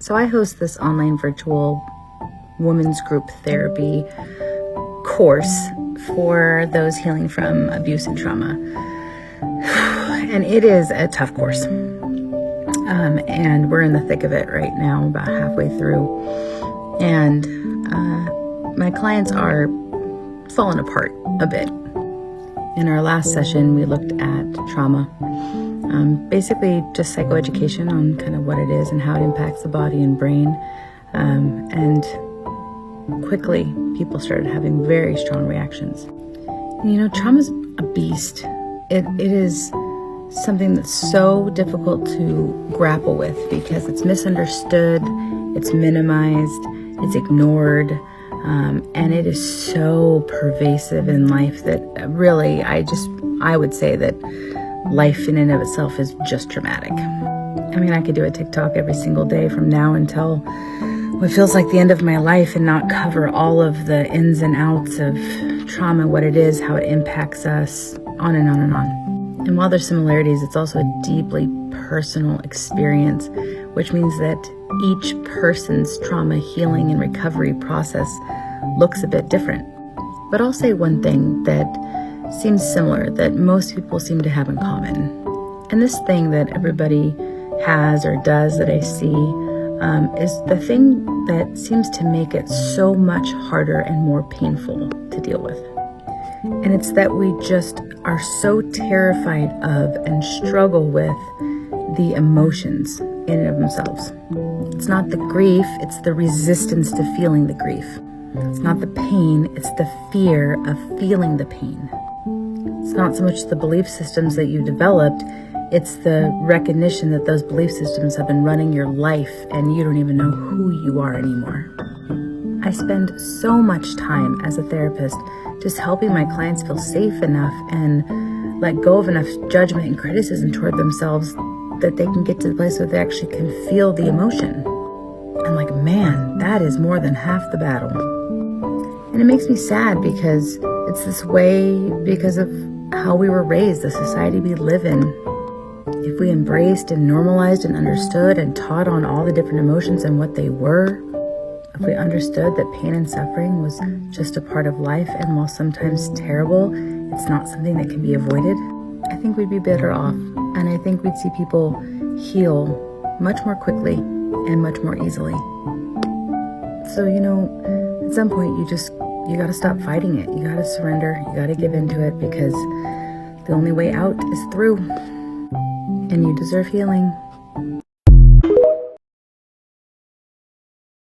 So I host this online virtual women's group therapy course for those healing from abuse and trauma. And it is a tough course. And we're in the thick of it right now, about halfway through. And my clients are falling apart a bit. In our last session, we looked at trauma. Basically just psychoeducation on kind of what it is and how it impacts the body and brain. And quickly, people started having very strong reactions. And, trauma's a beast. It is something that's so difficult to grapple with because it's misunderstood, it's minimized, it's ignored, and it is so pervasive in life that really, I would say that life in and of itself is just traumatic. I mean, I could do a TikTok every single day from now until what feels like the end of my life and not cover all of the ins and outs of trauma, what it is, how it impacts us, on and on and on. And while there's similarities, it's also a deeply personal experience, which means that each person's trauma healing and recovery process looks a bit different. But I'll say one thing that seems similar, that most people seem to have in common. And this thing that everybody has or does that I see is the thing that seems to make it so much harder and more painful to deal with. And it's that we just are so terrified of and struggle with the emotions in and of themselves. It's not the grief, it's the resistance to feeling the grief. It's not the pain, it's the fear of feeling the pain. It's not so much the belief systems that you developed, it's the recognition that those belief systems have been running your life and you don't even know who you are anymore. I spend so much time as a therapist just helping my clients feel safe enough and let go of enough judgment and criticism toward themselves that they can get to the place where they actually can feel the emotion. I'm like, man, that is more than half the battle. And it makes me sad because it's this way because of how we were raised, the society we live in. If we embraced and normalized and understood and taught on all the different emotions and what they were, if we understood that pain and suffering was just a part of life, and while sometimes terrible, it's not something that can be avoided, I think we'd be better off. And I think we'd see people heal much more quickly and much more easily. So, at some point you gotta stop fighting it. You gotta surrender. You gotta give into it because the only way out is through. And you deserve healing.